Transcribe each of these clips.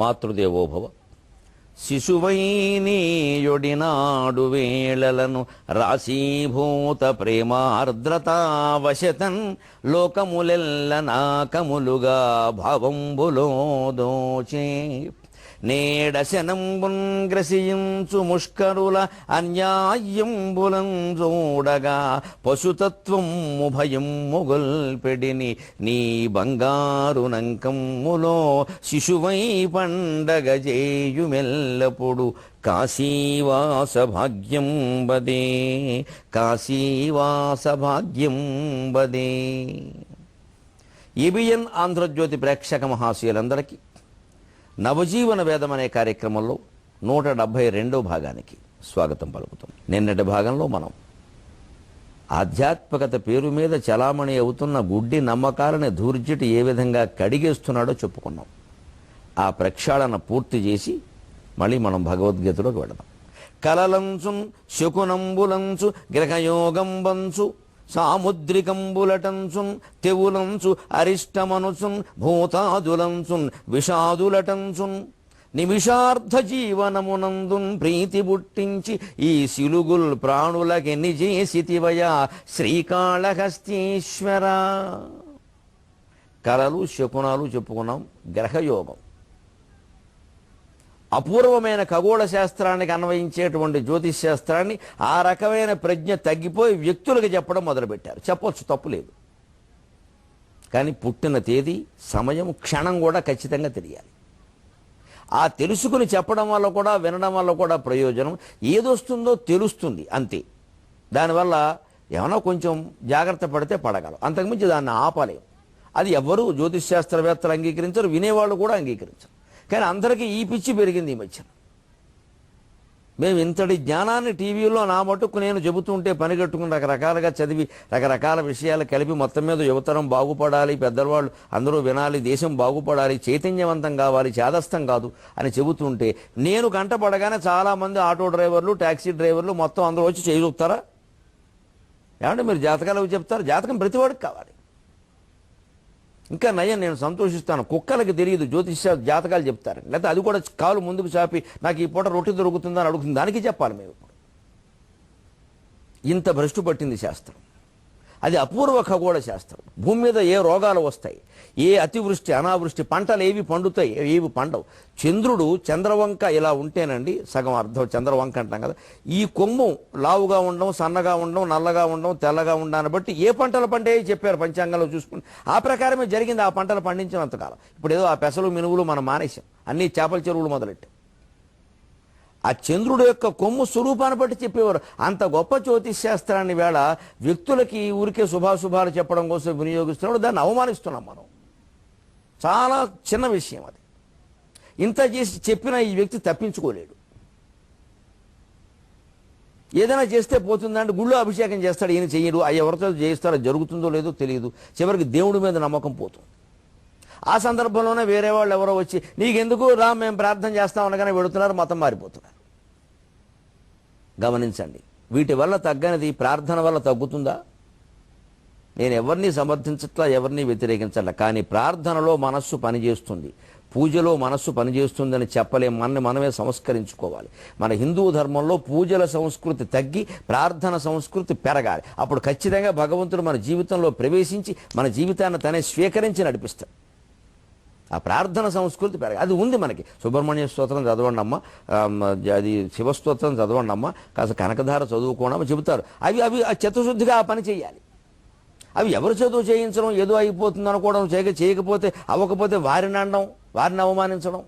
మాతృదేవోభవ. శిశువైనీయొడినాడు వేళలను రాశీభూత ప్రేమార్ద్రతావశతన్ లోకములెల్ల నాకములుగా భావంబులో దోచే నేడశనంబున్ గ్రసించు ముష్కరుల అన్యాయంబులం చూడగా పశుతత్వము భయము గొల్పెడిని నీ బంగారు నంకమ్ములో శిశువై పండగ చేయుమెల్లప్పుడు కాశీవాస భాగ్యం బదే కాశీవాస భాగ్యం బదే. ఏబిఎన్ ఆంధ్రజ్యోతి ప్రేక్షక మహాశయులందరికీ నవజీవన వేదం అనే కార్యక్రమంలో 172వ భాగానికి స్వాగతం పలుకుతాం. నిన్నటి భాగంలో మనం ఆధ్యాత్మికత పేరు మీద చలామణి అవుతున్న గుడ్డి నమ్మకాలని ధూర్జటి ఏ విధంగా కడిగేస్తున్నాడో చెప్పుకున్నాం. ఆ ప్రక్షాళన పూర్తి చేసి మళ్ళీ మనం భగవద్గీతలోకి వెళదాం. కలలంచున్ శకునంబులంచు గ్రహయోగంబంచు సాముద్రికంబులటంచున్ తెవులంచు అరిష్టమనుచున్ భూతాదులంచున్ విషాదులటంచున్ నిమిషార్థ జీవనమునందున్ ప్రీతి బుట్టించి ఈ సిలుగుల్ ప్రాణులకెన్ని చేసితివయా శ్రీకాళహస్తీశ్వర. కలలు శకునాలు చెప్పుకున్నాం. గ్రహయోగం అపూర్వమైన ఖగోళ శాస్త్రానికి అన్వయించేటువంటి జ్యోతిష్ శాస్త్రాన్ని ఆ రకమైన ప్రజ్ఞ తగ్గిపోయి వ్యక్తులకు చెప్పడం మొదలుపెట్టారు. చెప్పొచ్చు, తప్పు లేదు. కానీ పుట్టిన తేదీ, సమయం, క్షణం కూడా ఖచ్చితంగా తెలియాలి. ఆ తెలుసుకుని చెప్పడం వల్ల కూడా, వినడం వల్ల కూడా ప్రయోజనం. ఏదొస్తుందో తెలుస్తుంది అంతే. దానివల్ల ఏమైనా కొంచెం జాగ్రత్త పడితే పడగలం, అంతకుమించి దాన్ని ఆపలేం. అది ఎవ్వరూ జ్యోతిష్ శాస్త్రవేత్తలు అంగీకరించరు, వినేవాళ్ళు కూడా అంగీకరించరు. కానీ అందరికీ ఈ పిచ్చి పెరిగింది ఈ మధ్యన. మేము ఇంతటి జ్ఞానాన్ని టీవీలో నా మటుకు నేను చెబుతుంటే పనిగట్టుకుని రకరకాలుగా చదివి రకరకాల విషయాలు కలిపి మొత్తం మీద యువతరం బాగుపడాలి, పెద్దవాళ్ళు అందరూ వినాలి, దేశం బాగుపడాలి, చైతన్యవంతం కావాలి, చేదస్థం కాదు అని చెబుతుంటే నేను గంట పడగానే చాలామంది ఆటో డ్రైవర్లు, ట్యాక్సీ డ్రైవర్లు మొత్తం అందరూ వచ్చి చేయగలుగుతారా? ఏమంటే మీరు జాతకాలు చెప్తారు? జాతకం ప్రతివాడికి కావాలి. ఇంకా నయం, నేను సంతోషిస్తాను. కుక్కలకి తెలియదు జ్యోతిష జాతకాలు చెప్తారు, లేకపోతే అది కూడా కాలు ముందుకు చాపి నాకు ఈ పూట రొట్టె దొరుకుతుందని అడుగుతుంది. దానికి చెప్పాలి మేము. ఇంత భ్రష్టు పట్టింది శాస్త్రం. అది అపూర్వ ఖగోళ శాస్త్రం. భూమి మీద ఏ రోగాలు వస్తాయి, ఏ అతివృష్టి అనావృష్టి, పంటలు ఏవి పండుతాయి, ఏవి పండవు. చంద్రుడు చంద్రవంక ఇలా ఉంటేనండి, సగం అర్థం చంద్రవంక అంటాం కదా, ఈ కొమ్ము లావుగా ఉండడం, సన్నగా ఉండడం, నల్లగా ఉండడం, తెల్లగా ఉండడాన్ని బట్టి ఏ పంటలు పండాయి చెప్పారు పంచాంగంలో చూసుకుని. ఆ ప్రకారమే జరిగింది ఆ పంటలు పండించినంతకాలం. ఇప్పుడు ఏదో ఆ పెసలు మినువులు మనం మానేశాం, అన్ని చేపల చెరువులు మొదలెట్టాం. ఆ చంద్రుడు యొక్క కొమ్ము స్వరూపాన్ని బట్టి చెప్పేవారు. అంత గొప్ప జ్యోతిష్ శాస్త్రాన్ని వేళ వ్యక్తులకి ఊరికే శుభాశుభాలు చెప్పడం కోసం వినియోగిస్తున్నాడు. దాన్ని అవమానిస్తున్నాం మనం. చాలా చిన్న విషయం అది. ఇంత చేసి చెప్పినా ఈ వ్యక్తి తప్పించుకోలేడు. ఏదైనా చేస్తే పోతుందంటే గుళ్ళో అభిషేకం చేస్తాడు, ఈయన చెయ్యడు. అవి ఎవరితో చేయిస్తారో జరుగుతుందో లేదో తెలియదు. చివరికి దేవుడి మీద నమ్మకం పోతుంది. ఆ సందర్భంలోనే వేరే వాళ్ళు ఎవరో వచ్చి నీకెందుకు రా మేము ప్రార్థన చేస్తాం అనగానే వెడుతున్నారు, మతం మారిపోతున్నారు. గమనించండి, వీటి వల్ల తగ్గనిది ప్రార్థన వల్ల తగ్గుతుందా? నేను ఎవరిని సమర్థించట్లా, ఎవరిని వ్యతిరేకించట్లా. కానీ ప్రార్థనలో మనస్సు పనిచేస్తుంది, పూజలో మనస్సు పనిచేస్తుందని చెప్పలేం. మనమే సంస్కరించుకోవాలి. మన హిందూ ధర్మంలో పూజల సంస్కృతి తగ్గి ప్రార్థన సంస్కృతి పెరగాలి. అప్పుడు ఖచ్చితంగా భగవంతుడు మన జీవితంలో ప్రవేశించి మన జీవితాన్ని తనే స్వీకరించి నడిపిస్తాడు. ఆ ప్రార్థన సంస్కృతి పెరగాలి. అది ఉంది మనకి. సుబ్రహ్మణ్య స్తోత్రం చదవండి అమ్మ, అది శివస్తోత్రం చదవండి అమ్మ, కాస్త కనకధార చదువుకోవడం చెబుతారు. అవి అవి చిత్తశుద్ధిగా ఆ పని చేయాలి. అవి ఎవరు చదువు చేయించడం, ఏదో అయిపోతుంది అనుకోవడం, చేయకపోతే అవ్వకపోతే వారిని అనడం, వారిని అవమానించడం.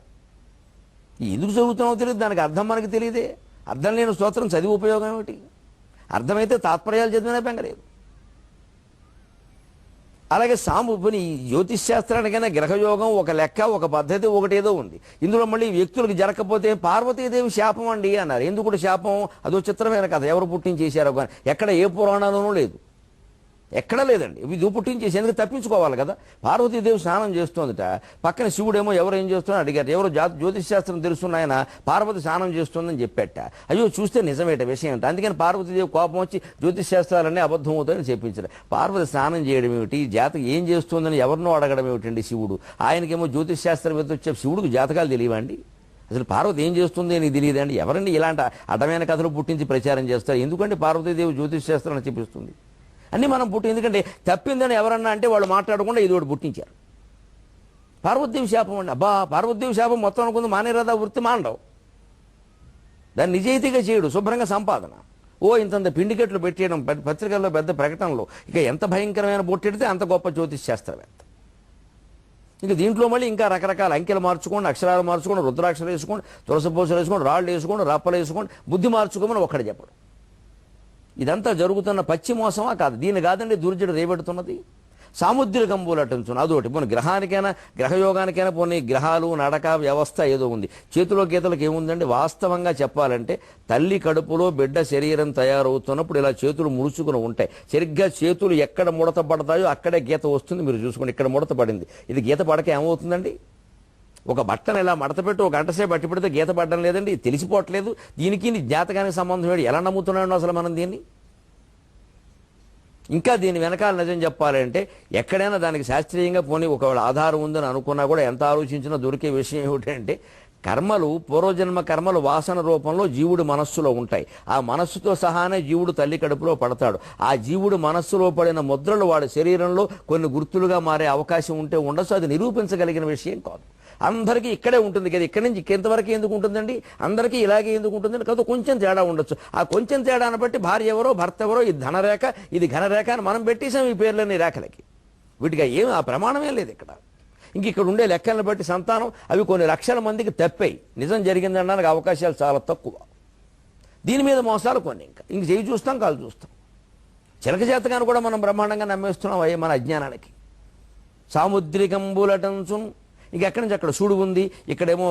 ఎందుకు చదువుతున్నామో తెలియదు, దానికి అర్థం మనకి తెలియదే. అర్థం లేని స్తోత్రం చదివి ఉపయోగం ఏమిటి? అర్థమైతే తాత్పర్యాలు చదివినా బెంగలేదు. అలాగే ఈ జ్యోతిష్ శాస్త్రానికైనా గ్రహయోగం ఒక లెక్క, ఒక పద్ధతి, ఒకటేదో ఉంది. ఇందులో మళ్ళీ వ్యక్తులకు జరగకపోతే పార్వతీదేవి శాపం అండి అన్నారు. ఎందుకు శాపం? అదో చిత్రమైన కథ, ఎవరు పుట్టించేశారో కానీ ఎక్కడ ఏ పురాణాలోనూ లేదు. ఎక్కడా లేదండి. ఇది పుట్టించేసి ఎందుకు తప్పించుకోవాలి కదా. పార్వతీదేవి స్నానం చేస్తోందట, పక్కన శివుడేమో ఎవరు ఏం చేస్తున్నా అడిగారు. ఎవరో జ్యోతిష్ శాస్త్రం తెలుసున్నాయన పార్వతి స్నానం చేస్తుందని చెప్పేట. అయ్యో చూస్తే నిజమేట విషయం అంటే. అందుకని పార్వతీదేవి కోపం వచ్చి జ్యోతిష్ శాస్త్రాలన్నీ అబద్ధం అవుతాయని చెప్పించారు. పార్వతి స్నానం చేయడం ఏమిటి, జాతకం ఏం చేస్తుందని ఎవరినో అడగడం ఏమిటండి శివుడు. ఆయనకేమో జ్యోతిష్ శాస్త్రం మీద వచ్చే శివుడికి జాతకాలు తెలియవండి. అసలు పార్వతి ఏం చేస్తుంది అని తెలియదండి. ఎవరండి ఇలాంటి అడ్డమైన కథలు పుట్టించి ప్రచారం చేస్తారు? ఎందుకంటే పార్వతీదేవి జ్యోతిష్ శాస్త్రాన్ని చూపిస్తుంది అన్నీ మనం ఎందుకంటే తప్పిందని ఎవరన్నా అంటే వాళ్ళు మాట్లాడకుండా ఇది ఒకటి పుట్టించారు. పార్వతీదేవి శాపం అండి. అబ్బా పార్వతీదేవి శాపం మొత్తం అనుకుంది మానేరాదా వృత్తి మాండవు. దాన్ని నిజాయితీగా చేయడు, శుభ్రంగా సంపాదన. ఇంతంత పిండికెట్లు పెట్టేయడం, పత్రికల్లో పెద్ద ప్రకటనలో. ఇక ఎంత భయంకరమైన బొట్టెడితే అంత గొప్ప జ్యోతిష్ శాస్త్రవేత్త. ఇక దీంట్లో మళ్ళీ ఇంకా రకరకాల అంకెలు మార్చుకోండి, అక్షరాలు మార్చుకోండి, రుద్రాక్షలు వేసుకోండి, తులసి పూసలు వేసుకోండి, రాళ్ళు వేసుకోండి, రప్పలు వేసుకోండి, బుద్ధి మార్చుకోమని ఒక్కడే చెప్పడు. ఇదంతా జరుగుతున్న పచ్చి మోసమా కాదు? దీన్ని కాదండి దుర్జడు రేపెడుతున్నది. సాముద్రికంబులటంచును అదొకటి. పోనీ గ్రహానికైనా గ్రహయోగానికైనా పోనీ గ్రహాలు నడక వ్యవస్థ ఏదో ఉంది. చేతిలో గీతలకు ఏముందండి? వాస్తవంగా చెప్పాలంటే తల్లి కడుపులో బిడ్డ శరీరం తయారవుతున్నప్పుడు ఇలా చేతులు ముడుచుకుని ఉంటాయి. సరిగ్గా చేతులు ఎక్కడ ముడత పడతాయో అక్కడే గీత వస్తుంది. మీరు చూసుకోండి, ఇక్కడ ముడత పడింది. ఇది గీత పడక ఏమవుతుందండి? ఒక బట్టను ఇలా మడత పెట్టి ఒక గంట సేపు బట్టి పెడితే గీత పడడం లేదండి, తెలిసిపోవట్లేదు. దీనికి జాతకానికి సంబంధం ఏంటి? ఎలా నమ్ముతున్నాడు అసలు మనం దీన్ని? ఇంకా దీని వెనకాల నిజం చెప్పాలంటే ఎక్కడైనా దానికి శాస్త్రీయంగా పోనీ ఒకవేళ ఆధారం ఉందని అనుకున్నా కూడా ఎంత ఆలోచించినా దొరికే విషయం ఏమిటంటే కర్మలు, పూర్వజన్మ కర్మలు వాసన రూపంలో జీవుడు మనస్సులో ఉంటాయి. ఆ మనస్సుతో సహానే జీవుడు తల్లి కడుపులో పడతాడు. ఆ జీవుడు మనస్సులో పడిన ముద్రలు వాడి శరీరంలో కొన్ని గుర్తులుగా మారే అవకాశం ఉంటే ఉండొచ్చు. అది నిరూపించగలిగిన విషయం కాదు. అందరికీ ఇక్కడే ఉంటుంది కదా, ఇక్కడి నుంచి ఇంకెంతవరకు ఎందుకు ఉంటుందండి? అందరికీ ఇలాగే ఎందుకు ఉంటుందండి? కాదు, కొంచెం తేడా ఉండొచ్చు. ఆ కొంచెం తేడాను బట్టి భార్య ఎవరో భర్త ఎవరో, ఇది ధనరేఖ ఇది ఘనరేఖ అని మనం పెట్టేసాం ఈ పేర్లని రేఖలకి. వీటికి ఏం ఆ ప్రమాణమే లేదు ఇక్కడ. ఇంక ఇక్కడ ఉండే లెక్కలను బట్టి సంతానం అవి కొన్ని లక్షల మందికి తప్పాయి. నిజం జరిగిందనడానికి అవకాశాలు చాలా తక్కువ. దీని మీద మోసాలు కొన్ని. ఇంక చేయి చూస్తాం, కాలు చూస్తాం. చిలక జాతకాన్ని కూడా మనం బ్రహ్మాండంగా నమ్మేస్తున్నాం అయ్యే మన అజ్ఞానానికి. సాముద్రికంబులటంచున్ ఇక ఎక్కడి నుంచి అక్కడ సూడు ఉంది, ఇక్కడేమో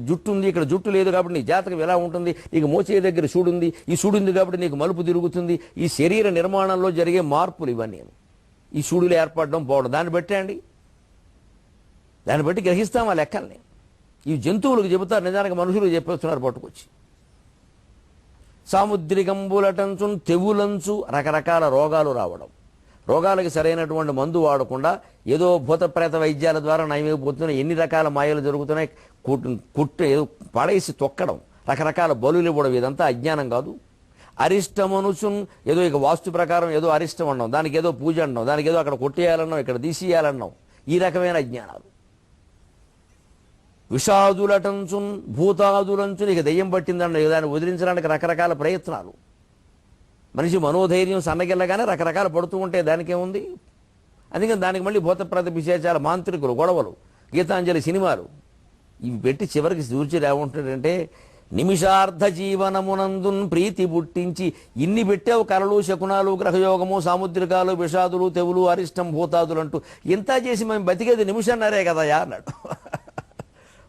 జుట్టు ఉంది, ఇక్కడ జుట్టు లేదు కాబట్టి నీ జాతకం ఎలా ఉంటుంది. ఇక మోచే దగ్గర సూడు ఉంది, ఈ సూడు ఉంది కాబట్టి నీకు మలుపు తిరుగుతుంది. ఈ శరీర నిర్మాణంలో జరిగే మార్పులు ఇవన్నీ ఈ సూడులు ఏర్పడడం పోవడం దాన్ని బట్టే అండి. దాన్ని బట్టి గ్రహిస్తాం ఆ లెక్కల్ని. ఈ జంతువులకు చెబుతారు, నిజానికి మనుషులు చెప్పేస్తున్నారు పట్టుకొచ్చి. సాముద్రికంబులటంచున్ తెవులంచు రకరకాల రోగాలు రావడం. రోగాలకి సరైనటువంటి మందు వాడకుండా ఏదో భూత ప్రేత వైద్యాల ద్వారా నయమైపోతున్నాయి. ఎన్ని రకాల మాయలు జరుగుతున్నాయి. ఏదో పడేసి తొక్కడం, రకరకాల బలులు ఇవ్వడం, ఇదంతా అజ్ఞానం కాదు. అరిష్టమనుచున్ ఏదో ఇక వాస్తు ప్రకారం ఏదో అరిష్టం అన్నాం, దానికి ఏదో పూజ అన్నాం, దానికి ఏదో అక్కడ కొట్టేయాలన్నాం, ఇక్కడ తీసేయాలన్నాం. ఈ రకమైన అజ్ఞానాలు. విషాదులటంచున్ భూతాదులంచున్ ఇక దెయ్యం పట్టిందన్న దాన్ని వదిలించడానికి రకరకాల ప్రయత్నాలు. మనిషి మనోధైర్యం సన్నగిల్లగానే రకరకాలు పడుతూ ఉంటే దానికేముంది? అందుకని దానికి మళ్ళీ భూతప్రేత విశేషాలు, మాంత్రికులు, గొడవలు, గీతాంజలి సినిమాలు ఇవి పెట్టి చివరికి సూర్యుడు ఏమంటాడంటే నిమిషార్థ జీవనమునందున్ ప్రీతి పుట్టించి ఇన్ని పెట్టావు కలలు, శకునాలు, గ్రహయోగము, సాముద్రికాలు, విషాదులు, తెవులు, అరిష్టం, భూతాదులు అంటూ ఇంత చేసి మేము బతికేది నిమిషన్నరే కదయా అన్నాడు.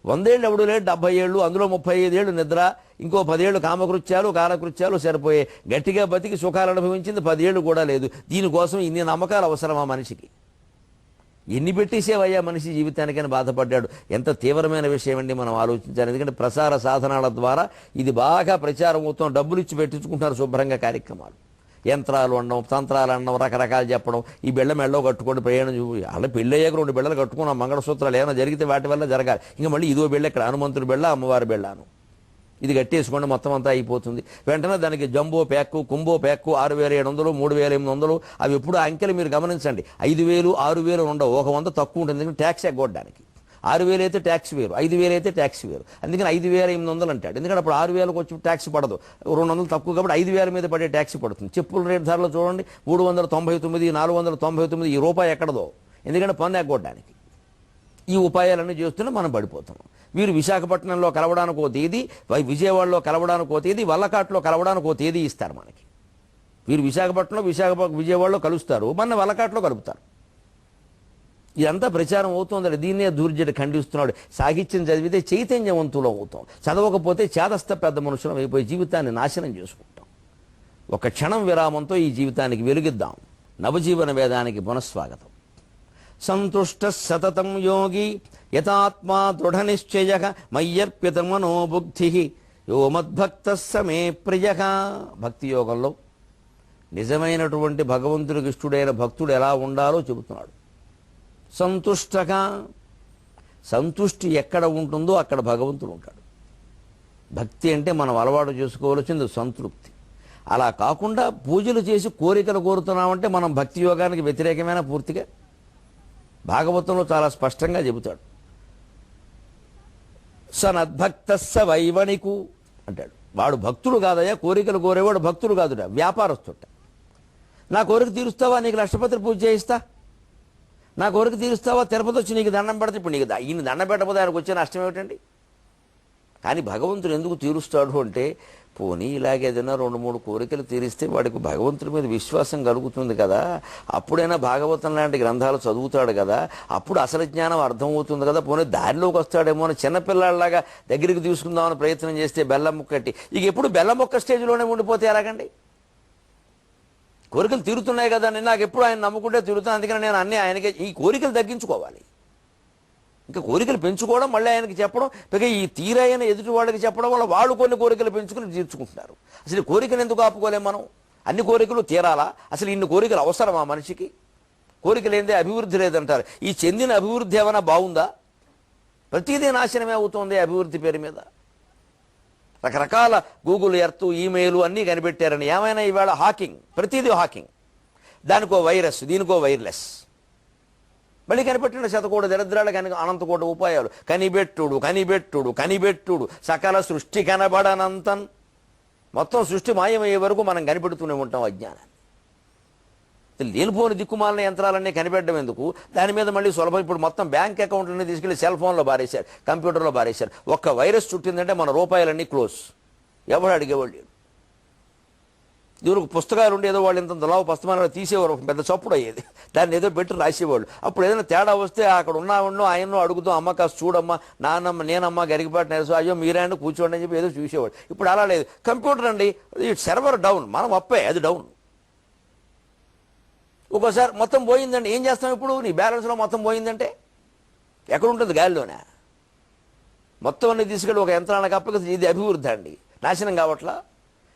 100 ఏళ్ళు ఎవడు లేడు, 70 ఏళ్ళు, అందులో 35 ఏళ్ళు నిద్ర, ఇంకో 10 ఏళ్ళు కామకృత్యాలు, కాలకృత్యాలు సరిపోయే. గట్టిగా బతికి సుఖాలు అనుభవించింది 10 ఏళ్ళు కూడా లేదు. దీనికోసం ఇన్ని నమ్మకాలు అవసరమా మనిషికి? ఎన్ని పెట్టేసేవయ్యా మనిషి జీవితానికని బాధపడ్డాడు. ఎంత తీవ్రమైన విషయం అండి మనం ఆలోచించాలి. ఎందుకంటే ప్రసార సాధనాల ద్వారా ఇది బాగా ప్రచారం అవుతాం. డబ్బులు ఇచ్చి పెట్టించుకుంటున్నారు శుభ్రంగా కార్యక్రమాలు. యంత్రాలు అనడం, తంత్రాలు అనడం, రకరకాలు చెప్పడం. ఈ బిళ్ళ మెళ్ళలో కట్టుకోండి, ప్రయాణం అలా పెళ్ళి అయ్యాక 2 బిళ్ళలు కట్టుకున్నాం, మంగళసూత్రాలు ఏమైనా జరిగితే వాటి వల్ల జరగాలి. ఇంకా మళ్ళీ ఇదో బిళ్ళ, ఇక్కడ హనుమంతుడి బిళ్ళ, అమ్మవారి బిళ్ళాను, ఇది కట్టేసుకోండి మొత్తం అంతా అయిపోతుంది. వెంటనే దానికి జంబో ప్యాక్కు, కుంబో ప్యాక్కు 6700, 3800 అవి ఎప్పుడు అంకెలు మీరు గమనించండి. 5000, 6000 ఉండవు, 100 తక్కువ ఉంటుంది. ఎందుకంటే ట్యాక్స్ ఎగ్గొట్టడానికి. 6000 అయితే ట్యాక్స్ వేరు, 5000 అయితే ట్యాక్స్ వేరు. అందుకని 5800 అంటాడు. ఎందుకంటే అప్పుడు 6000కి వచ్చి ట్యాక్స్ పడదు, 200 తక్కువ కాబట్టి 5000 మీద పడే ట్యాక్స్ పడుతుంది. చెప్పుల రేట్ ధరలో చూడండి 399, 499, ఈ రూపాయి ఎక్కడదో, ఎందుకంటే పన్ను ఎగ్గొట్టడానికి. ఈ ఉపాయాలన్నీ చేస్తూనే మనం పడిపోతున్నాం. వీరు విశాఖపట్నంలో కలవడానికి ఓ తేదీ, విజయవాడలో కలవడానికి ఓ తేదీ, వల్లకాట్లో కలవడానికి ఓ తేదీ ఇస్తారు మనకి. వీరు విశాఖపట్నంలో విజయవాడలో కలుస్తారు, మన వల్లకాట్లో కలుపుతారు. ఇదంతా ప్రచారం అవుతుందండి. దీన్నే దుర్జడు ఖండిస్తున్నాడు. సాహిత్యం చదివితే చైతన్యవంతులు అవుతాం, చదవకపోతే చేదస్థ పెద్ద మనుషులం అయిపోయి జీవితాన్ని నాశనం చేసుకుంటాం. ఒక క్షణం విరామంతో ఈ జీవితానికి వెలుగిద్దాం. నవజీవన వేదానికి పునఃస్వాగతం. సంతుష్ట సతతం యోగి యథాత్మా దృఢ నిశ్చయ మయ్యర్పిత మనోబుద్ధి యో మద్భక్త సమే ప్రియ. భక్తి యోగంలో నిజమైనటువంటి భగవంతుడికి ఇష్టుడైన భక్తుడు ఎలా ఉండాలో చెబుతున్నాడు. సంతుష్టగా, సంతుష్టి ఎక్కడ ఉంటుందో అక్కడ భగవంతుడు ఉంటాడు. భక్తి అంటే మనం అలవాటు చేసుకోవాల్సింది సంతృప్తి. అలా కాకుండా పూజలు చేసి కోరికలు కోరుతున్నామంటే మనం భక్తి యోగానికి వ్యతిరేకమైన పూర్తిగా. భాగవతంలో చాలా స్పష్టంగా చెబుతాడు. సనద్భక్త స వైవణికు అంటాడు. వాడు భక్తుడు కాదయ్యా, కోరికలు కోరేవాడు భక్తుడు కాదుట, వ్యాపారస్తుట. నా కోరిక తీరుస్తావా, నీకు లక్షపత్రి పూజ చేయిస్తా. నా కోరిక తీరుస్తావా, తిరుపతి వచ్చి నీకు దండం పెడితే ఇప్పుడు నీకు ఈయన దండం పెట్టకపోతే ఆయనకు వచ్చే నష్టం ఏమిటండి? కానీ భగవంతుడు ఎందుకు తీరుస్తాడు అంటే, పోనీ ఇలాగే ఏదైనా 2-3 కోరికలు తీరిస్తే వాడికి భగవంతుడి మీద విశ్వాసం కలుగుతుంది కదా, అప్పుడైనా భాగవతం లాంటి గ్రంథాలు చదువుతాడు కదా, అప్పుడు అసలు జ్ఞానం అర్థమవుతుంది కదా, పోనీ దారిలోకి వస్తాడేమో అని చిన్నపిల్లలాగా దగ్గరికి తీసుకుందామని ప్రయత్నం చేస్తే బెల్లం ముక్కట్టి ఇక ఎప్పుడు బెల్లం ముక్క స్టేజ్లోనే ఉండిపోతే ఎలాగండి? కోరికలు తీరుతున్నాయి కదా, నేను నాకు ఎప్పుడు ఆయన నమ్ముకుంటే తీరుతాను, అందుకని నేను అన్నీ ఆయనకే. ఈ కోరికలు తగ్గించుకోవాలి, ఇంకా కోరికలు పెంచుకోవడం, మళ్ళీ ఆయనకి చెప్పడం, ఇక ఈ తీరైన ఎదుటి వాళ్ళకి చెప్పడం వల్ల వాళ్ళు కొన్ని కోరికలు పెంచుకుని తీర్చుకుంటున్నారు. అసలు కోరికలు ఎందుకు ఆపుకోలేం మనం? అన్ని కోరికలు తీరాలా? అసలు ఇన్ని కోరికలు అవసరమా మనిషికి? కోరికలు ఏందే అభివృద్ధి లేదంటారు. ఈ చెందిన అభివృద్ధి ఏమైనా బాగుందా? ప్రతిదీ నాశనమే అవుతుంది అభివృద్ధి పేరు మీద. రకరకాల గూగుల్ ఎర్త్, ఈమెయిల్ అన్నీ కనిపెట్టారని ఏమైనా ఇవాళ హాకింగ్, ప్రతిదీ హాకింగ్. దానికో వైరస్, దీనికో వైర్లెస్. మళ్ళీ కనిపెట్టిన శతకోటి దరిద్రాలు కనుక అనంతకోటి ఉపాయాలు. కనిపెట్టుడు కనిపెట్టుడు కనిపెట్టుడు సకల సృష్టి కనబడనంతం. మొత్తం సృష్టి మాయమయ్యే వరకు మనం కనిపెడుతూనే ఉంటాం అజ్ఞానాన్ని. లేనిపోని దిక్కుమాలిన యంత్రాలన్నీ కనిపెట్టడం ఎందుకు? దాని మీద మళ్ళీ సులభం. ఇప్పుడు మొత్తం బ్యాంక్ అకౌంట్లన్నీ తీసుకెళ్లి సెల్ ఫోన్లో బారేశారు, కంప్యూటర్లో బారేశారు. ఒక్క వైరస్ చుట్టిందంటే మన రూపాయలన్నీ క్లోజ్. ఎవరు అడిగేవాళ్ళు? దీనికి పుస్తకాలు ఉండి ఏదో వాళ్ళు ఇంత లావు పుస్తకాలు తీసేవారు, పెద్ద చప్పుడు అయ్యేది, దాన్ని ఏదో పెట్టి రాసేవాళ్ళు. అప్పుడు ఏదైనా తేడా వస్తే అక్కడ ఉన్నామన్నో ఆయన్నో అడుగుతాం, అమ్మ కాస్త చూడమ్మా, నాన్నమ్మ నేనమ్మ గరికిపాటి నేర్సు, అయ్యో మీరాండి కూర్చోండి అని చెప్పి ఏదో చూసేవాడు. ఇప్పుడు అలా లేదు. కంప్యూటర్ అండి, సర్వర్ డౌన్, మనం అప్పే అది డౌన్. ఒక్కోసారి మొత్తం పోయిందండి, ఏం చేస్తాం ఇప్పుడు? నీ బ్యాలెన్స్లో మొత్తం పోయిందంటే ఎక్కడ ఉంటుంది? గాలిలోనే. మొత్తం అన్ని తీసుకెళ్ళి ఒక యంత్రానికి అప్పగిస్తే ఇది అభివృద్ధి అండి, నాశనం కావట్లా.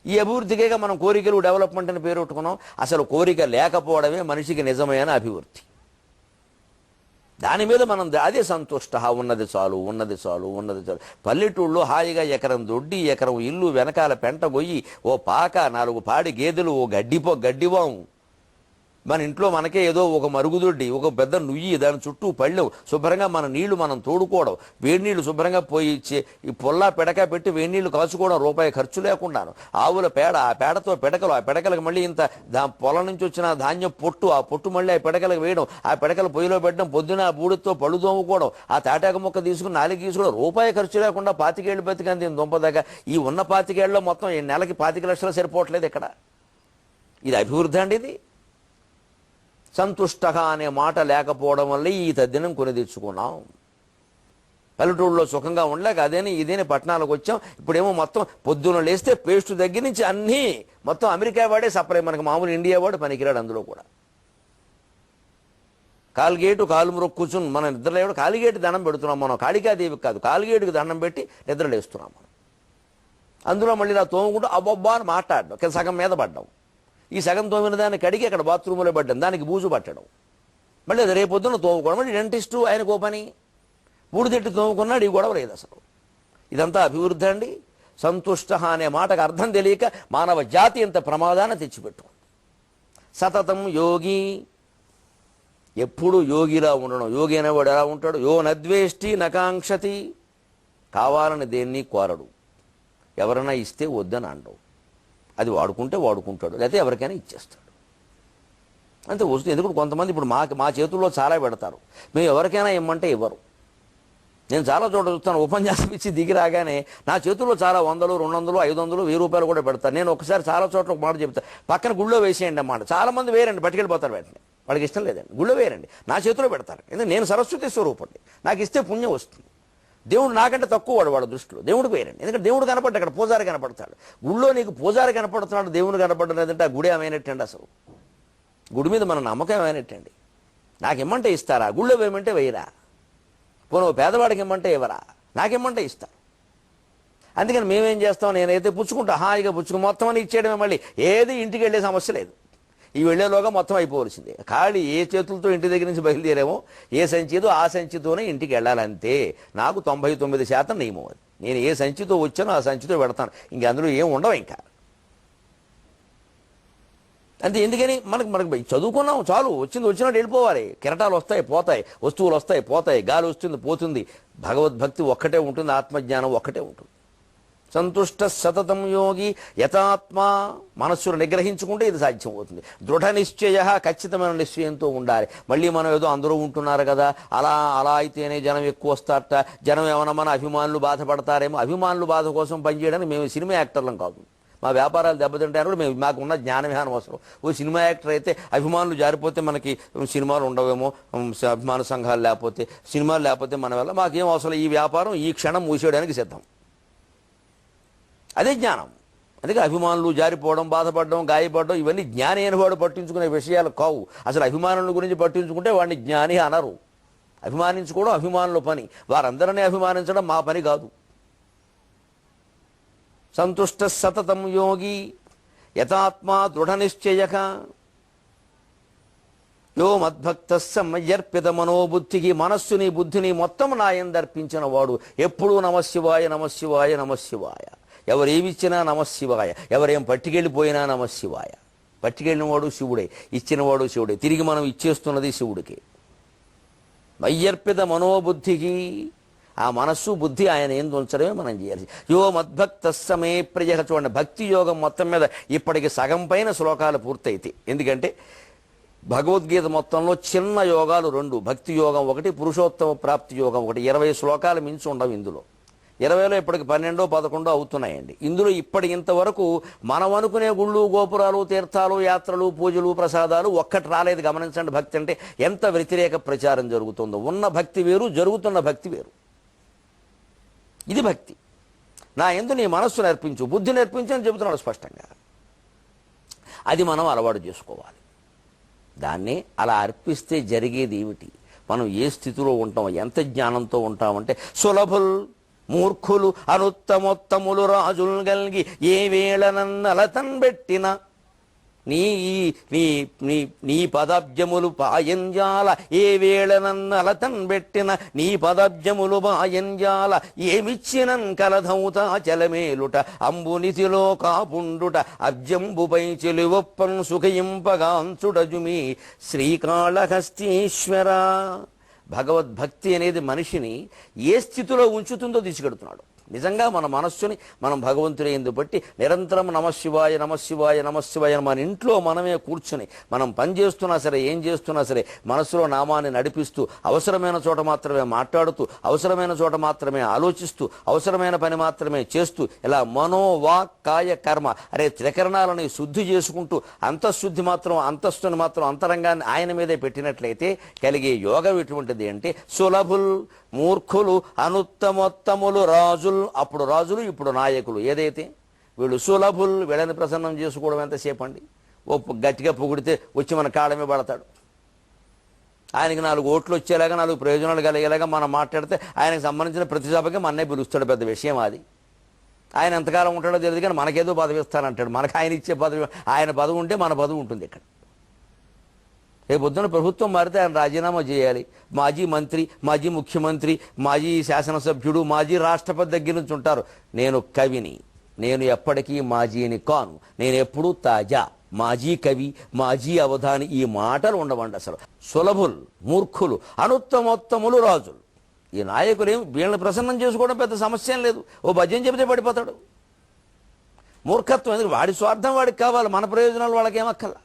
ఈ అభివృద్ధికేగా మనం కోరికలు డెవలప్మెంట్ అని పేరు పెట్టుకున్నాం. అసలు కోరిక లేకపోవడమే మనిషికి నిజమైన అభివృద్ధి. దాని మీద మనం అదే సంతుష్ట, ఉన్నది చాలు ఉన్నది చాలు ఉన్నది చాలు. పల్లెటూళ్ళలో హాయిగా ఎకరం దొడ్డి, ఎకరం ఇల్లు, వెనకాల పెంట గొయ్యి, ఓ పాక, 4 పాడి గేదెలు, ఓ గడ్డివాము. మన ఇంట్లో మనకే ఏదో ఒక మరుగుదొడ్డి, ఒక పెద్ద నుయ్యి, దాని చుట్టూ పళ్ళెం, శుభ్రంగా మన నీళ్లు మనం తోడుకోవడం, వేడి నీళ్లు శుభ్రంగా పోయి ఈ పొల్లా పిడక పెట్టి వేడి నీళ్లు కాచుకోవడం, రూపాయి ఖర్చు లేకుండాను. ఆవుల పేడ, ఆ పేడతో పిడకలు, ఆ పిడకలకు మళ్ళీ ఇంత పొలం నుంచి వచ్చిన ధాన్యం పొట్టు, ఆ పొట్టు మళ్ళీ ఆ పిడకలకు వేయడం, ఆ పిడకలు పొయ్యిలో పెట్టడం, పొద్దున ఆ బూడితో పళ్ళు తోముకోవడం, ఆ తాటాక మొక్క తీసుకుని 4 తీసుకోవడం, రూపాయి ఖర్చు లేకుండా 25 ఏళ్ళు బతికంది దుంపదాకా. ఈ ఉన్న 25 ఏళ్ళలో మొత్తం నెలకి 25 లక్షలు సరిపోవట్లేదు ఇక్కడ. ఇది అభివృద్ధి అండి ఇది. సంతుష్ట అనే మాట లేకపోవడం వల్ల ఈ తద్దినం కొని తెచ్చుకున్నాం. పల్లెటూళ్ళలో సుఖంగా ఉండలేక అదేని ఇదేని పట్టణాలకు వచ్చాం. ఇప్పుడేమో మొత్తం పొద్దున లేస్తే పేస్టు దగ్గర నుంచి అన్నీ మొత్తం అమెరికా వాడే సప్లై, మనకు మామూలు ఇండియా వాడు పనికిరాడు అందులో కూడా. కాలుగేటు కాలు మొక్కుచుని మనం నిద్రలేవడం, కాలిగేటు దండం పెడుతున్నాం మనం, కాళికాదేవికి కాదు, కాలుగేటుకి దండం పెట్టి నిద్రలేస్తున్నాం మనం. అందులో మళ్ళీ ఇలా తోముకుంటూ అబ్బబ్బా అని మాట్లాడడం, సగం మీద పడ్డాం. ఈ సగం తోమిన దాన్ని కడిగి అక్కడ బాత్రూంలో పడ్డాం, దానికి బూజు పట్టడం, మళ్ళీ అది రేపొద్దున తోముకోవడం. మళ్ళీ డెంటిస్టు ఆయనకు పని, బూడిదెట్టి తోముకున్నాడు, ఈ గొడవ లేదు అసలు. ఇదంతా అభివృద్ధి అండి. సంతుష్ట అనే మాటకు అర్థం తెలియక మానవ జాతి ఇంత ప్రమాదాన్ని తెచ్చిపెట్టుకుంది. సతతం యోగి, ఎప్పుడు యోగిలా ఉండడం. యోగి అనేవాడు ఎలా ఉంటాడు? యో నద్వేష్టి నకాంక్షతి, కావాలని దేన్ని కోరడు, ఎవరైనా ఇస్తే వద్దని అండవు, అది వాడుకుంటే వాడుకుంటాడు, లేకపోతే ఎవరికైనా ఇచ్చేస్తాడు అంతే వస్తుంది. ఎందుకంటే కొంతమంది ఇప్పుడు మా చేతుల్లో చాలా పెడతారు, మేము ఎవరికైనా ఇమ్మంటే ఇవ్వరు. నేను చాలా చోట చూస్తాను, ఉపన్యాసం ఇచ్చి దిగి రాగానే నా చేతుల్లో చాలా 100, 200, 500, 1000 రూపాయలు కూడా పెడతాను. నేను ఒకసారి చాలా చోట్ల ఒక మాట చెప్తాను, పక్కన గుళ్ళో వేసేయండి అన్నమాట. చాలా మంది వేరండి, పట్టుకెళ్ళిపోతారు వెంటనే, వాళ్ళకి ఇష్టం లేదండి. గుళ్ళో వేరండి, నా చేతిలో పెడతారు. ఎందుకంటే నేను సరస్వతి స్వరూపండి, నాకు ఇస్తే పుణ్యం వస్తుంది. దేవుడు నాకంటే తక్కువ వాడు దృష్టిలో, దేవుడికి వేరండి. ఎందుకంటే దేవుడు కనపడ్డా, అక్కడ పూజారి కనపడతాడు. గుళ్ళో నీకు పూజారి కనపడుతున్నాడు, దేవుడు కనపడడం లేదంటే ఆ గుడి ఏమైనట్టండి అసలు. గుడి మీద మన నమ్మకం ఏమైనట్టండి? నాకు ఇమ్మంటే ఇస్తారా? గుళ్ళో వేయమంటే వేయరా? పోను పేదవాడికి ఇమ్మంటే ఇవ్వరా? నాకిమ్మంటే ఇస్తారు. అందుకని మేమేం చేస్తాం, నేనైతే పుచ్చుకుంటా, హాయిగా పుచ్చుకుని మొత్తం అని ఇచ్చేయడమే. మళ్ళీ ఏది ఇంటికి వెళ్ళే సమస్య లేదు. ఈ వెళ్ళేలోగా మొత్తం అయిపోవలసిందే. ఖాళీ ఏ చేతులతో ఇంటి దగ్గర నుంచి బయలుదేరామో ఏ సంచితో ఆ సంచితోనే ఇంటికి వెళ్ళాలంతే. నాకు 99% నియమం అది. నేను ఏ సంచితో వచ్చానో ఆ సంచితో పెడతాను. ఇంక అందులో ఏం ఉండవు ఇంకా. అంతే. ఎందుకని మనకు చదువుకున్నాం చాలు, వచ్చినట్టు వెళ్ళిపోవాలి. కిరటాలు వస్తాయి పోతాయి, వస్తువులు వస్తాయి పోతాయి, గాలి వస్తుంది పోతుంది. భగవద్భక్తి ఒక్కటే ఉంటుంది, ఆత్మజ్ఞానం ఒక్కటే ఉంటుంది. సంతుష్ట సతతం యోగి యథాత్మ. మనస్సును నిగ్రహించుకుంటే ఇది సాధ్యం అవుతుంది. దృఢ నిశ్చయ, ఖచ్చితమైన నిశ్చయంతో ఉండాలి. మళ్ళీ మనం ఏదో అందరూ ఉంటున్నారు కదా, అలా అయితేనే జనం ఎక్కువ వస్తారట, జనం ఏమన్నా మన అభిమానులు బాధపడతారేమో. అభిమానులు బాధ కోసం పనిచేయడానికి మేము సినిమా యాక్టర్లం కాదు. మా వ్యాపారాలు దెబ్బతింటారు కూడా మాకున్న జ్ఞానవిహానం అవసరం. ఓ సినిమా యాక్టర్ అయితే అభిమానులు జారిపోతే మనకి సినిమాలు ఉండవేమో, అభిమాన సంఘాలు లేకపోతే, సినిమాలు లేకపోతే మన వల్ల మాకేం అవసరం. ఈ వ్యాపారం ఈ క్షణం మూసేయడానికి సిద్ధం. అదే జ్ఞానం. అందుకే అభిమానులు జారిపోవడం, బాధపడడం, గాయపడడం ఇవన్నీ జ్ఞాని అయిన వాడు పట్టించుకునే విషయాలు కావు. అసలు అభిమానుల గురించి పట్టించుకుంటే వాడిని జ్ఞాని అనరు. అభిమానించుకోవడం అభిమానుల పని, వారందరినీ అభిమానించడం మా పని కాదు. సంతుష్ట సతతం యోగి యథాత్మా దృఢ నిశ్చయక యో మద్భక్త సమర్పిత మనోబుద్ధికి. మనస్సుని బుద్ధిని మొత్తం నాయందర్పించిన వాడు ఎప్పుడూ నమశివాయ నమశివాయ నమశివాయ. ఎవరేమిచ్చినా నమశివాయ, ఎవరేం పట్టుకెళ్ళిపోయినా నమశివాయ. పట్టుకెళ్ళినవాడు శివుడే, ఇచ్చినవాడు శివుడే, తిరిగి మనం ఇచ్చేస్తున్నది శివుడికి. మయ్యర్పిత మనోబుద్ధికి. ఆ మనస్సు బుద్ధి ఆయన ఏంది ఉంచడమే మనం చేయాలి. యో మద్భక్త సమే ప్రియ. చూడండి, భక్తి యోగం మొత్తం మీద ఇప్పటికి సగం పైన శ్లోకాలు పూర్తయితే. ఎందుకంటే భగవద్గీత మొత్తంలో చిన్న యోగాలు 2, భక్తి యోగం 1, పురుషోత్తమ ప్రాప్తి యోగం 1. 20 శ్లోకాలు మించి ఉండవు ఇందులో. 20లో ఇప్పటికి 12, 11 అవుతున్నాయండి. ఇందులో ఇంతవరకు మనం అనుకునే గుళ్ళు, గోపురాలు, తీర్థాలు, యాత్రలు, పూజలు, ప్రసాదాలు ఒక్కటి రాలేదు. గమనించండి, భక్తి అంటే ఎంత వ్యతిరేక ప్రచారం జరుగుతుందో. ఉన్న భక్తి వేరు, జరుగుతున్న భక్తి వేరు. ఇది భక్తి. నా యందు నీ మనస్సు నేర్పించు, బుద్ధి నేర్పించు అని చెబుతున్నాడు స్పష్టంగా. అది మనం అలవాటు చేసుకోవాలి. దాన్ని అలా అర్పిస్తే జరిగేది ఏమిటి? మనం ఏ స్థితిలో ఉంటాం, ఎంత జ్ఞానంతో ఉంటామంటే, సులభుల్ మూర్ఖులు అనుత్తమోత్తములు రాజులు గల్గి ఏ వేళనన్నలతన్ పెట్టిన నీ నీ నీ నీ పదాబ్జములు పాయంజాల. ఏ వేళనన్నలతన్ పెట్టిన నీ పదాబ్జములు పాయంజాల. ఏమిచ్చినన్ కలధౌత చలమేలుట అంబునితిలో కాపుండుట అబ్జంబుపై చెలువప్పన్ సుఖయింపగాంచుడజుమి శ్రీకాళహస్తీశ్వర. భగవద్భక్తి అనేది మనిషిని ఏ స్థితిలో ఉంచుతుందో తీసుకెడుతున్నాడు. నిజంగా మన మనస్సుని మనం భగవంతుని యందు బట్టి నిరంతరం నమశివాయ నమశివాయ నమశివాయ మన ఇంట్లో మనమే కూర్చుని మనం పని చేస్తున్నా సరే, ఏం చేస్తున్నా సరే, మనస్సులో నామాన్ని నడిపిస్తూ, అవసరమైన చోట మాత్రమే మాట్లాడుతూ, అవసరమైన చోట మాత్రమే ఆలోచిస్తూ, అవసరమైన పని మాత్రమే చేస్తూ, ఇలా మనో వాక్ కాయ కర్మ అనే త్రికరణాలని శుద్ధి చేసుకుంటూ అంతఃశుద్ధి మాత్రం, అంతస్తుని మాత్రం, అంతరంగాన్ని ఆయన మీదే పెట్టినట్లయితే కలిగే యోగం ఎటువంటిది అంటే, సులభుల్ మూర్ఖులు అనుత్తమోత్తములు రాజులు. అప్పుడు రాజులు, ఇప్పుడు నాయకులు. ఏదైతే వీళ్ళు సులభులు, వీళ్ళని ప్రసన్నం చేసుకోవడం ఎంతసేపు అండి? ఓ గట్టిగా పొగిడితే వచ్చి మన కాళ్ళమే పడతాడు. ఆయనకి 4 ఓట్లు వచ్చేలాగా, 4 ప్రయోజనాలు కలిగేలాగా మనం మాట్లాడితే ఆయనకు సంబంధించిన ప్రతి సభకి మన్నే పిలుస్తాడు. పెద్ద విషయం అది. ఆయన ఎంతకాలం ఉంటాడో తెలియదు, కానీ మనకేదో పదవి ఇస్తానంటాడు. మనకు ఆయన ఇచ్చే పదవి, ఆయన పదవి ఉంటే మన పదవి ఉంటుంది ఇక్కడ. రేపొద్దున ప్రభుత్వం మారితే ఆయన రాజీనామా చేయాలి. మాజీ మంత్రి, మాజీ ముఖ్యమంత్రి, మాజీ శాసనసభ్యుడు, మాజీ రాష్ట్రపతి దగ్గర నుంచి ఉంటారు. నేను కవిని, నేను ఎప్పటికీ మాజీని కాను, నేను ఎప్పుడూ తాజా, మాజీ కవి, మాజీ అవధాని. ఈ మాటలు ఉండవండి అసలు. సులభులు మూర్ఖులు అనుత్తమోత్తములు రాజులు. ఈ నాయకులు వీళ్ళని ప్రసన్నం చేసుకోవడం పెద్ద సమస్య లేదు. ఓ భజన చెబితే పడిపోతాడు. మూర్ఖత్వం. ఎందుకు? వాడి స్వార్థం వాడికి కావాలి, మన ప్రయోజనాలు వాళ్ళకేమక్కల్లా.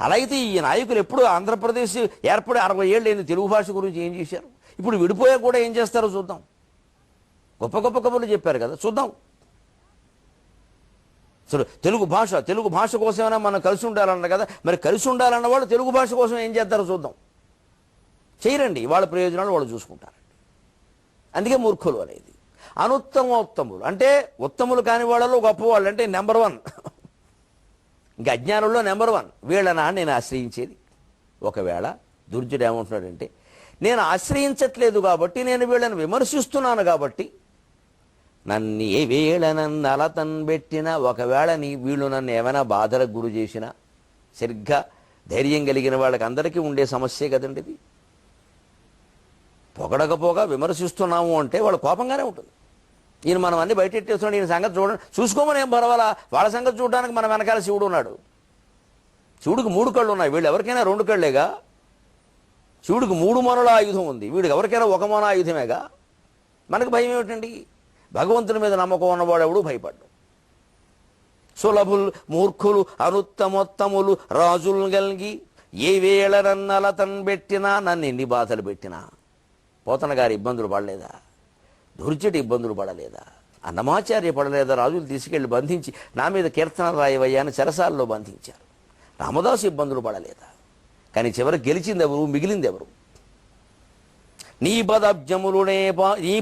అలా అయితే ఈ నాయకులు ఎప్పుడు ఆంధ్రప్రదేశ్ ఏర్పడి 60 ఏళ్ళు అయింది. తెలుగు భాష గురించి ఏం చేశారు? ఇప్పుడు విడిపోయా కూడా ఏం చేస్తారో చూద్దాం. గొప్ప గొప్ప కబుర్లు చెప్పారు కదా, చూద్దాం. అసలు తెలుగు భాష కోసమైనా మనం కలిసి ఉండాలన్నారు కదా, మరి కలిసి ఉండాలన్న వాళ్ళు తెలుగు భాష కోసం ఏం చేస్తారో చూద్దాం. చేయరండి. వాళ్ళ ప్రయోజనాలు వాళ్ళు చూసుకుంటారండి. అందుకే మూర్ఖులు అనేది. అనుత్తమోత్తములు అంటే ఉత్తములు కాని వాళ్ళలో గొప్పవాళ్ళు అంటే నెంబర్ 1 ఇంకా అజ్ఞానంలో నెంబర్ 1 వీళ్ళనా నేను ఆశ్రయించేది. ఒకవేళ దుర్జుడు ఏమంటున్నాడంటే, నేను ఆశ్రయించట్లేదు కాబట్టి, నేను వీళ్ళని విమర్శిస్తున్నాను కాబట్టి, నన్ను ఏ వేళ నన్ను అలతన్ పెట్టినా, ఒకవేళ వీళ్ళు నన్ను ఏమైనా బాధలకు గురి చేసినా, సరిగ్గా ధైర్యం కలిగిన వాళ్ళకి అందరికీ ఉండే సమస్యే కదండి ఇది. పొగడకపోగా విమర్శిస్తున్నాము అంటే వాళ్ళ కోపంగానే ఉంటుంది. ఈయన మనం అన్ని బయట ఎట్టేస్తున్నాడు, ఈయన సంగతి చూడండి, చూసుకోమని ఏం పర్వాలా, వాళ్ళ సంగతి చూడడానికి మన వెనకాల శివుడు ఉన్నాడు. శివుడికి 3 కళ్ళు ఉన్నాయి, వీళ్ళు ఎవరికైనా 2 కళ్ళేగా. శివుడికి 3 మొనల ఆయుధం ఉంది, వీడికి ఎవరికైనా 1 మొన ఆయుధమేగా. మనకు భయం ఏమిటండి? భగవంతుని మీద నమ్మకం ఉన్నవాడు ఎవడు భయపడ్డు. సులభుల్ మూర్ఖులు అనుత్తమోత్తములు రాజులు కలిగి ఏ వేళ నన్నలతన్ పెట్టినా, నన్ను ఎన్ని బాధలు పెట్టినా. పోతన గారి ఇబ్బందులు పడలేదా? దుర్జటి ఇబ్బందులు పడలేదా? అన్నమాచార్య పడలేదా? రాజులు తీసుకెళ్లి బంధించి నా మీద కీర్తన రాయవయ్యా అని చెరసాల్లో బంధించారు. రామదాసు ఇబ్బందులు పడలేదా? కానీ చివరికి గెలిచింది ఎవరు? మిగిలింది ఎవరు? నీ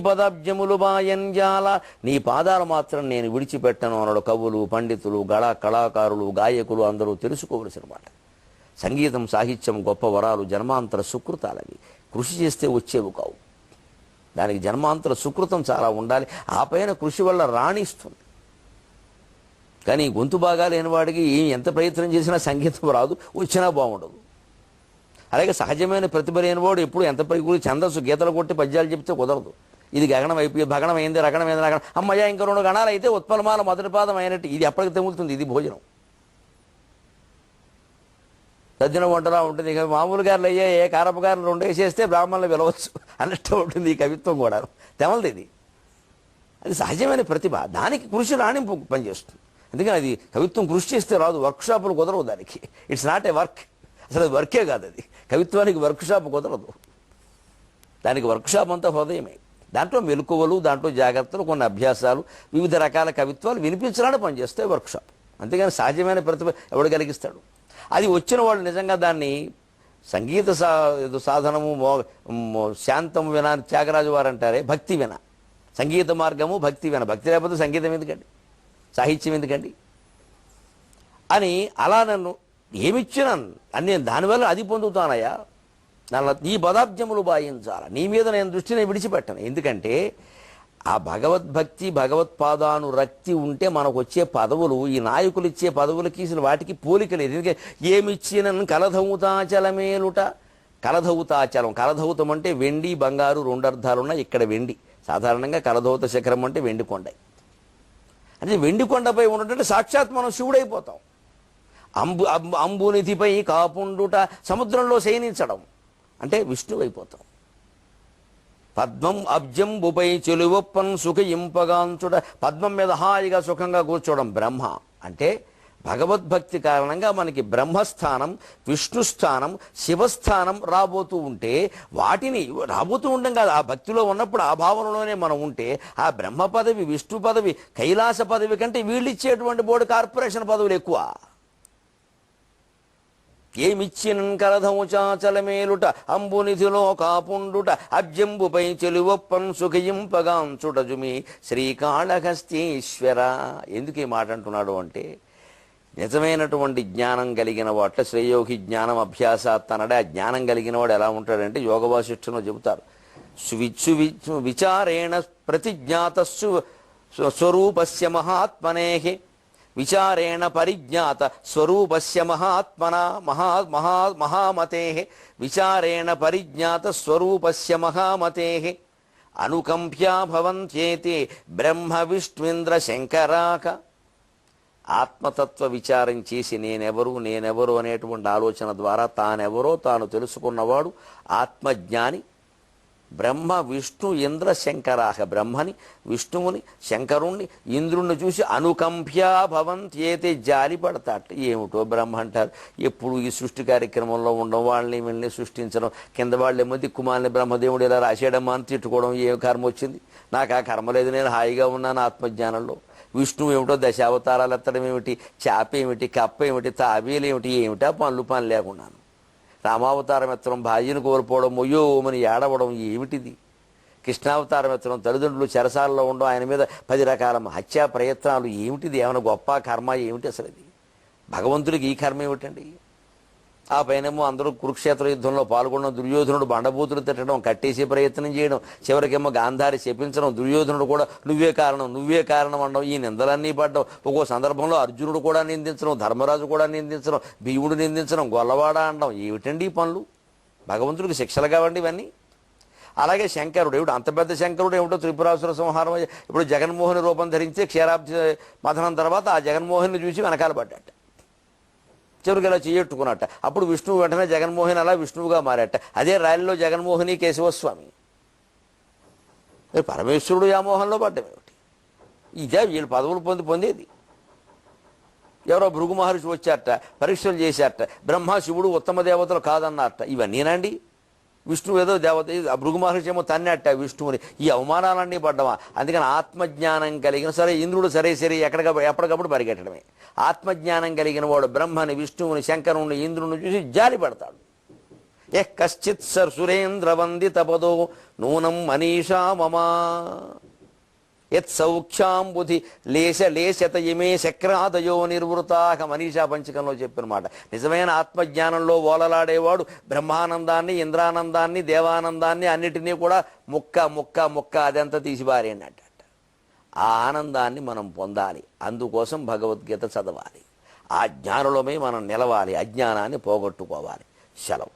పదాబ్జములు బాయంజాల, నీ పాదాలు మాత్రం నేను విడిచిపెట్టను అన్నాడు కవులు, పండితులు, కళాకారులు, గాయకులు అందరూ తెలుసుకోవలసిన మాట. సంగీతం, సాహిత్యం గొప్ప వరాలు, జన్మాంతర సుకృతాలవి. కృషి చేస్తే వచ్చేవి కావు. దానికి జన్మాంతర సుకృతం చాలా ఉండాలి. ఆ పైన కృషి వల్ల రాణిస్తుంది. కానీ గొంతు బాగా లేని వాడికి ఎంత ప్రయత్నం చేసినా సంగీతం రాదు, వచ్చినా బాగుండదు. అలాగే సహజమైన ప్రతిభ లేనివాడు ఎప్పుడు ఎంత పైకి ఛందస్సు గీతలు కొట్టి పద్యాలు చెప్తే కుదరదు. ఇది గగనం అయిపోయి భగనం అయింది, రగణం అయింది, రగణం అమ్మయ్య ఇంకా 2 గణాలు అయితే ఉత్పలమాల మొదటి పాదం అయినట్టు. ఇది ఎప్పటికి తెములుతుంది? ఇది భోజనం. సజ్జన వంటలా ఉంటుంది. ఇక మామూలు గారులు అయ్యే ఏ కారపగారులు 2 వేసేస్తే బ్రాహ్మణులు విలవచ్చు అన్నట్టు ఉంటుంది ఈ కవిత్వం కూడా. తెమలది ఇది. అది సహజమైన ప్రతిభ, దానికి కృషి రాణింపు పనిచేస్తుంది. అందుకని అది కవిత్వం కృషి చేస్తే రాదు, వర్క్షాపులు కుదరవు దానికి. ఇట్స్ నాట్ ఏ వర్క్, అసలు అది వర్కే కాదు. అది కవిత్వానికి వర్క్షాప్ కుదరదు. దానికి వర్క్షాప్ అంతా హృదయమే. దాంట్లో మెలకువలు, దాంట్లో జాగ్రత్తలు, కొన్ని అభ్యాసాలు, వివిధ రకాల కవిత్వాలు వినిపించడానికి పనిచేస్తే వర్క్షాప్. అంతేగాని సహజమైన ప్రతిభ ఎవడు కలిగిస్తాడు? అది వచ్చిన వాళ్ళు నిజంగా దాన్ని సంగీత సాధనము శాంతము విన త్యాగరాజు వారు అంటారే, భక్తి విన, సంగీత మార్గము భక్తి విన. భక్తి లేకపోతే సంగీతం ఎందుకండి, సాహిత్యం ఎందుకండి అని అలా నన్ను ఏమిచ్చినాను అని నేను దానివల్ల అది పొందుతానయ్యా. నీ పదాబ్జములు బాయించాల, నీ మీద నేను దృష్టిని విడిచిపెట్టను. ఎందుకంటే ఆ భగవద్భక్తి, భగవత్పాదానురక్తి ఉంటే మనకు వచ్చే పదవులు, ఈ నాయకులు ఇచ్చే పదవులకి వాటికి పోలిక లేదు. ఎందుకంటే ఏమిచ్చిన కలధౌతాచలమేలుట. కలధౌతాచలం, కలధౌతం అంటే వెండి బంగారు 2 అర్థాలున్నా. ఇక్కడ వెండి, సాధారణంగా కలధౌత శిఖరం అంటే వెండి కొండ. అంటే వెండి కొండపై ఉన్నటువంటి సాక్షాత్ మనం శివుడైపోతాం. అంబునిధిపై కాపుండుట, సముద్రంలో శయనించడం అంటే విష్ణువు అయిపోతాం. పద్మం అబ్జంబుపై చెలువొప్పన్ సుఖయింపగాంచుడ, పద్మం మీద హాయిగా సుఖంగా కూర్చోవడం బ్రహ్మ. అంటే భగవద్భక్తి కారణంగా మనకి బ్రహ్మస్థానం, విష్ణుస్థానం, శివస్థానం రాబోతూ ఉంటే వాటిని రాబోతూ ఉండడం కాదు, ఆ భక్తిలో ఉన్నప్పుడు ఆ భావనలోనే మనం ఉంటే ఆ బ్రహ్మ పదవి, విష్ణు పదవి, కైలాస పదవి కంటే వీళ్ళు ఇచ్చేటువంటి బోర్డు కార్పొరేషన్ పదవులు ఎక్కువ. ఏమిచ్చిన కలధముచాచలమేలుట, అంబునిధిలో కాపుండుట, అబ్జంబుపై చెలువొప్పన్ సుఖయింపగాంచుటజుమి శ్రీకాళహస్తీశ్వర. ఎందుకు ఈ మాట అంటున్నాడు అంటే, నిజమైనటువంటి జ్ఞానం కలిగిన వాట్ల శ్రేయోగి జ్ఞానం అభ్యాసాత్ అనడే. ఆ జ్ఞానం కలిగిన వాడు ఎలా ఉంటాడంటే యోగ వాసిష్ఠంలో చెబుతారు, విచారేణ ప్రతిజ్ఞాతస్సు స్వరూపస్య మహాత్మనేహి, విచారేణ పరిజ్ఞాత స్వరూపస్య మహాత్మన మహామతే, విచారేణ పరిజ్ఞాత స్వరూపస్య మహామతే, అనుకంప్యా భవంత్యేతే బ్రహ్మ విష్ణుంద్ర శంకరాక. ఆత్మతత్వ విచారం చేసి నేనెవరు అనేటువంటి ఆలోచన ద్వారా తానెవరో తాను తెలుసుకున్నవాడు ఆత్మజ్ఞాని. బ్రహ్మ విష్ణు ఇంద్ర శంకరాహ, బ్రహ్మని, విష్ణువుని, శంకరుణ్ణి, ఇంద్రుణ్ణి చూసి అనుకంప్యా భవంత్యేతే, జాలి పడతాట. ఏమిటో బ్రహ్మ అంటారు, ఎప్పుడు ఈ సృష్టి కార్యక్రమంలో ఉండడం, వాళ్ళని వీళ్ళని సృష్టించడం, కింద వాళ్ళేమో దిక్కుమాలని బ్రహ్మదేవుడు ఇలా రాసేయడమా అని తిట్టుకోవడం, ఏ కర్మ వచ్చింది నాకు? ఆ కర్మ లేదు, నేను హాయిగా ఉన్నాను ఆత్మజ్ఞానంలో. విష్ణువు ఏమిటో దశావతారాలు ఎత్తడం ఏమిటి, చాప ఏమిటి, కప్ప ఏమిటి, తాబేలు ఏమిటి, ఏమిటా పని లేకున్నాను. రామావతారం ఎత్తడం, భార్యను కోల్పోవడం, మొయ్యోమని ఏడవడం ఏమిటిది? కృష్ణావతారం ఎత్తడం, తల్లిదండ్రులు చెరసాలలో ఉండడం, ఆయన మీద 10 రకాల హత్యా ప్రయత్నాలు ఏమిటిది? ఏమైనా గొప్ప కర్మ ఏమిటి అసలు? ఇది భగవంతుడికి ఈ కర్మ ఏమిటండి? ఆ పైనేమో అందరూ కురుక్షేత్ర యుద్ధంలో పాల్గొనడం, దుర్యోధనుడు బండబూతులు తిట్టడం, కట్టేసే ప్రయత్నం చేయడం, చివరికేమో గాంధారి శపించడం, దుర్యోధనుడు కూడా నువ్వే కారణం అనడం, ఈ నిందలన్నీ పడ్డం. ఒక్కో సందర్భంలో అర్జునుడు కూడా నిందించడం, ధర్మరాజు కూడా నిందించడం, భీముడు నిందించడం, గొల్లవాడ అనడం. ఏమిటండి ఈ పనులు? భగవంతుడికి శిక్షలు కావండి ఇవన్నీ. అలాగే శంకరుడు ఏమిటి, అంత పెద్ద శంకరుడు ఏమిటో త్రిపురాసుర సంహారం. ఇప్పుడు జగన్మోహన్ రూపం ధరించి క్షీరాబ్ది మథనం తర్వాత ఆ జగన్మోహన్ని చూసి వెనకాల పడ్డాట, చివరికి ఇలా చేయట్టుకున్నట్ట. అప్పుడు విష్ణువు వెంటనే జగన్మోహన్ అలా విష్ణువుగా మారాట. అదే ర్యాలీలో జగన్మోహిని కేశవస్వామి. పరమేశ్వరుడు వ్యామోహంలో పడ్డం ఏమిటి? ఇదే వీళ్ళు పదవులు పొందేది. ఎవరో భృగు మహర్షి వచ్చారట, పరీక్షలు చేశారట, బ్రహ్మ శివుడు ఉత్తమ దేవతలు కాదన్నారట. ఇవన్నీనండి? విష్ణువు ఏదో దేవత, భృగు మహర్షి ఏమో తన్నట్ట విష్ణువుని. ఈ అవమానాలన్నీ పడ్డమా? అందుకని ఆత్మజ్ఞానం కలిగిన, సరే ఇంద్రుడు సరే ఎప్పటికప్పుడు పరిగెట్టడమే. ఆత్మజ్ఞానం కలిగిన వాడు బ్రహ్మని, విష్ణువుని, శంకరుని, ఇంద్రుని చూసి జాలి పడతాడు. కశ్చిత్ సురేంద్ర వందిత పదో నూనం మనీషా మమా యత్ సౌఖ్యాంబుధి లేశత ఇమే శక్రాదయో నిర్వృతాహ. మనీషా పంచకంలో చెప్పిన మాట. నిజమైన ఆత్మజ్ఞానంలో ఓలలాడేవాడు బ్రహ్మానందాన్ని, ఇంద్రానందాన్ని, దేవానందాన్ని అన్నిటినీ కూడా ముక్క అదంతా తీసిపారేనట. ఆ ఆనందాన్ని మనం పొందాలి. అందుకోసం భగవద్గీత చదవాలి. ఆ జ్ఞానంలోనే మనం నిలవాలి, అజ్ఞానాన్ని పోగొట్టుకోవాలి. సెలవు.